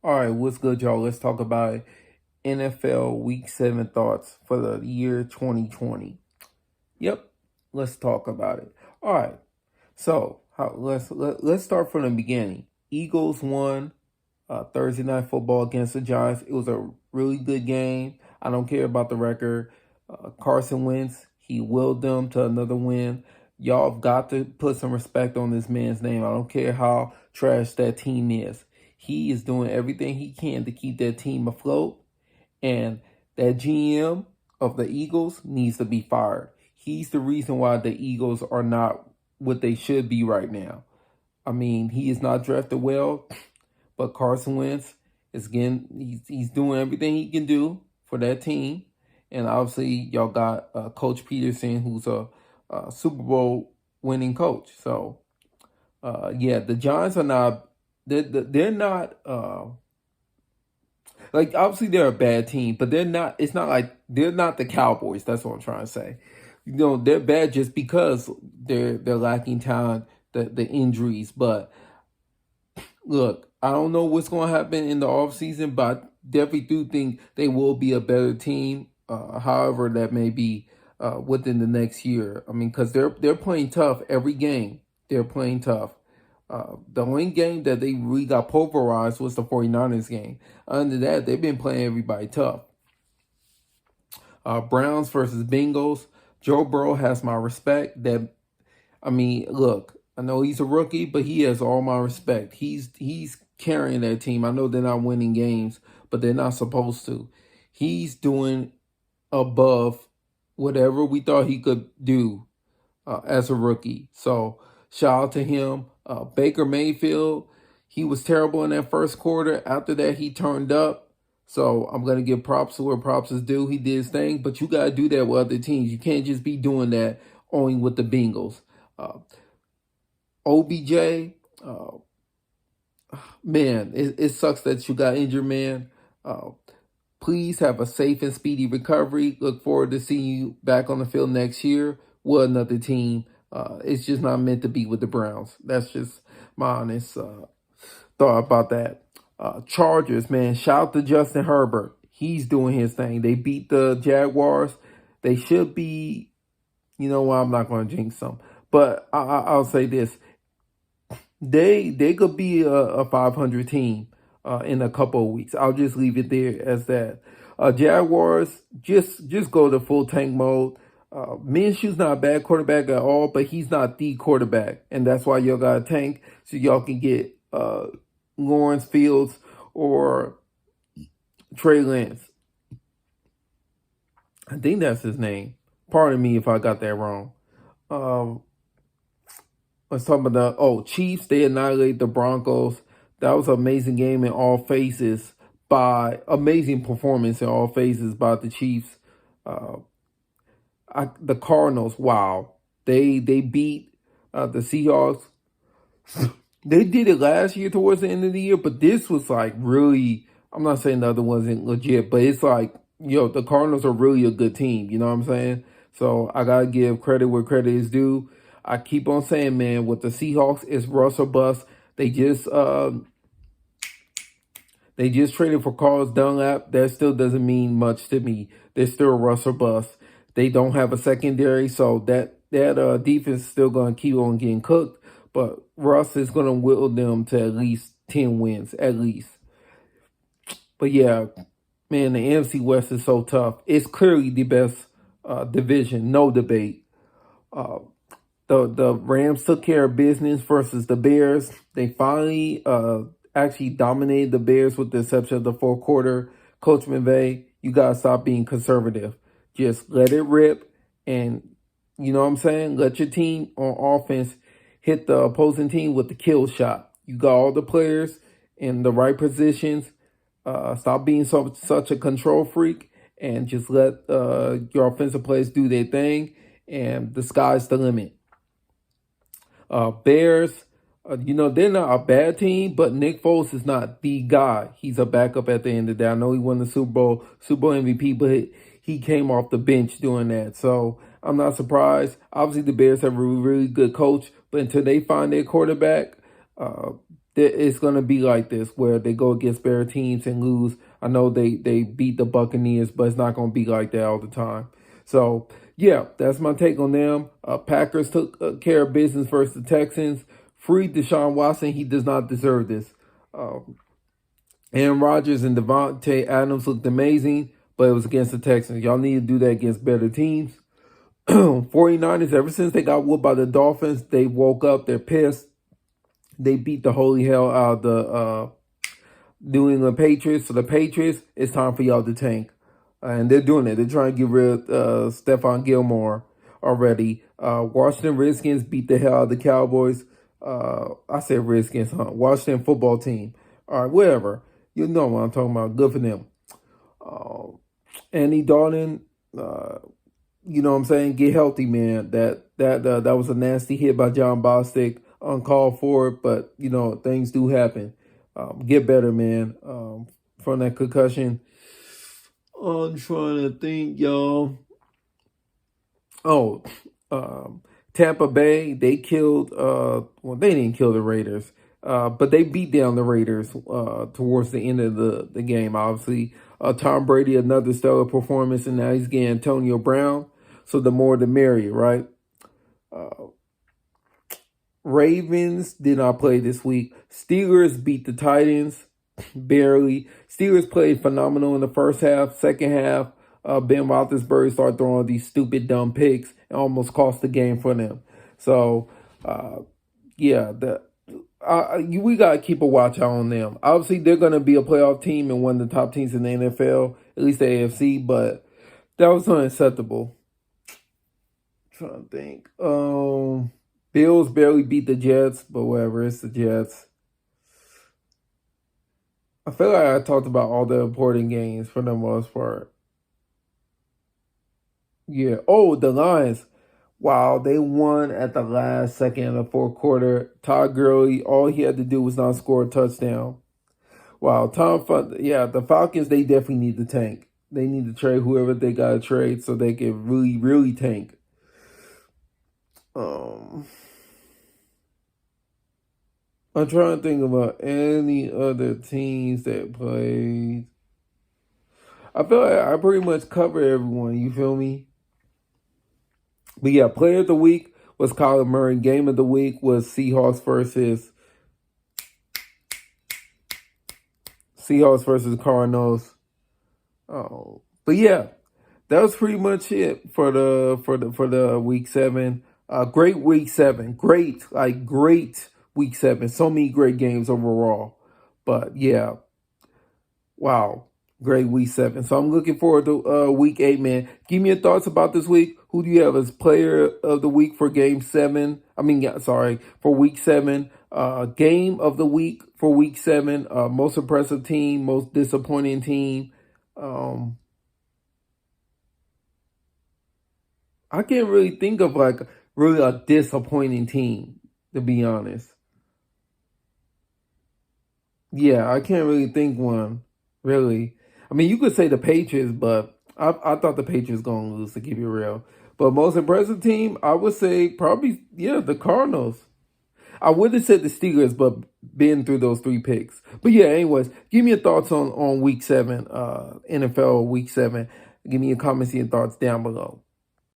All right, what's good, y'all? Let's talk about NFL Week 7 thoughts for the year 2020. Yep, let's talk about it. All right, so let's start from the beginning. Eagles won Thursday night football against the Giants. It was a really good game. I don't care about the record. Carson Wentz, he willed them to another win. Y'all have got to put some respect on this man's name. I don't care how trash that team is. He is doing everything he can to keep that team afloat. And that GM of the Eagles needs to be fired. He's the reason why the Eagles are not what they should be right now. I mean, he is not drafted well, but Carson Wentz is again, he's doing everything he can do for that team. And obviously, y'all got Coach Peterson, who's a Super Bowl winning coach. So, yeah, the Giants are not, they're not, like, obviously they're a bad team, but they're not, it's not like, they're not the Cowboys. That's what I'm trying to say. You know, they're bad just because they're lacking talent, the injuries. But look, I don't know what's going to happen in the offseason, but I definitely do think they will be a better team. However, that may be within the next year. I mean, because they're playing tough every game. They're playing tough. The only game that they really got pulverized was the 49ers game. Under that, they've been playing everybody tough. Browns versus Bengals. Joe Burrow has my respect. I mean, look, I know he's a rookie, but he has all my respect. He's carrying that team. I know they're not winning games, but they're not supposed to. He's doing above whatever we thought he could do as a rookie. So shout out to him. Baker Mayfield, he was terrible in that first quarter. After that, he turned up. So I'm going to give props to where props is due. He did his thing, but you got to do that with other teams. You can't just be doing that only with the Bengals. OBJ, man, it sucks that you got injured, man. Please have a safe and speedy recovery. Look forward to seeing you back on the field next year with another team. It's just not meant to be with the Browns. That's just my honest thought about that. Chargers, man, shout out to Justin Herbert. He's doing his thing. They beat the Jaguars. They should be, you know what, I'm not going to jinx them. But I'll say this. They could be a 500 team in a couple of weeks. I'll just leave it there as that. Jaguars, just go to full tank mode. Minshew's not a bad quarterback at all, but he's not the quarterback. And that's why y'all got a tank, so y'all can get Lawrence Fields or Trey Lance. I think that's his name. Pardon me if I got that wrong. Let's talk about Chiefs. They annihilate the Broncos. That was an amazing game in all phases amazing performance in all phases by the Chiefs. The Cardinals, wow. They beat the Seahawks. They did it last year towards the end of the year, but this was like really, I'm not saying the other ones ain't legit, but it's like, the Cardinals are really a good team. You know what I'm saying? So I got to give credit where credit is due. I keep on saying, man, with the Seahawks, it's Russ or bust. They just traded for Carlos Dunlap. That still doesn't mean much to me. They're still Russ or bust. They don't have a secondary, so that defense is still going to keep on getting cooked. But Russ is going to will them to at least 10 wins, at least. But yeah, man, the NFC West is so tough. It's clearly the best division, no debate. The Rams took care of business versus the Bears. They finally actually dominated the Bears with the exception of the fourth quarter. Coach McVay, you got to stop being conservative. Just let it rip and, you know what I'm saying, let your team on offense hit the opposing team with the kill shot. You got all the players in the right positions. Stop being such a control freak and just let your offensive players do their thing, and the sky's the limit. Bears, they're not a bad team, but Nick Foles is not the guy. He's a backup at the end of the day. I know he won the Super Bowl MVP, but he came off the bench doing that. So I'm not surprised. Obviously, the Bears have a really good coach, but until they find their quarterback, it's going to be like this where they go against better teams and lose. I know they beat the Buccaneers, but it's not going to be like that all the time. So, yeah, that's my take on them. Packers took care of business versus the Texans. Freed Deshaun Watson. He does not deserve this. Aaron Rodgers and Devontae Adams looked amazing, but it was against the Texans. Y'all need to do that against better teams. 49ers, ever since they got whooped by the Dolphins, they woke up. They're pissed. They beat the holy hell out of the New England Patriots. So the Patriots, it's time for y'all to tank. And they're doing it. They're trying to get rid of Stephon Gilmore already. Washington Redskins beat the hell out of the Cowboys. I said Redskins, huh? Washington football team. All right, whatever. You know what I'm talking about. Good for them. Andy Dalton, you know what I'm saying? Get healthy, man. That was a nasty hit by John Bostic. Uncalled for it, but, you know, things do happen. Get better, man, from that concussion. I'm trying to think, y'all. Oh, Tampa Bay, they killed, well, they didn't kill the Raiders, but they beat down the Raiders towards the end of the game, obviously. Tom Brady, another stellar performance, and now he's getting Antonio Brown. So the more the merrier, right? Ravens did not play this week. Steelers beat the Titans barely. Steelers played phenomenal in the first half. Second half, Ben Roethlisberger started throwing these stupid, dumb picks and almost cost the game for them. So, yeah, we got to keep a watch out on them. Obviously, they're going to be a playoff team and one of the top teams in the NFL, at least the AFC, but that was unacceptable. Trying to think. Bills barely beat the Jets, but whatever, it's the Jets. I feel like I talked about all the important games for the most part. Yeah. Oh, the Lions. Wow, they won at the last second of the fourth quarter. Todd Gurley, all he had to do was not score a touchdown. Wow, the Falcons, they definitely need to tank. They need to trade whoever they got to trade so they can really, really tank. I'm trying to think about any other teams that played. I feel like I pretty much covered everyone. You feel me? But yeah, player of the week was Kyler Murray. Game of the week was Seahawks versus Cardinals. Oh, but yeah, that was pretty much it for the week 7. Great week 7. Great week 7. So many great games overall. But yeah, wow, great week 7. So I'm looking forward to week 8, man. Give me your thoughts about this week. Who do you have as player of the week for game 7? For week 7. Game of the week for week 7. Most impressive team, most disappointing team. I can't really think of really a disappointing team, to be honest. Yeah, I can't really think one, really. I mean, you could say the Patriots, but I thought the Patriots going to lose, to keep it real. But most impressive team, I would say probably, yeah, the Cardinals. I would have said the Steelers, but been through those 3 picks. But yeah, anyways, give me your thoughts on week 7, NFL week 7. Give me your comments and your thoughts down below.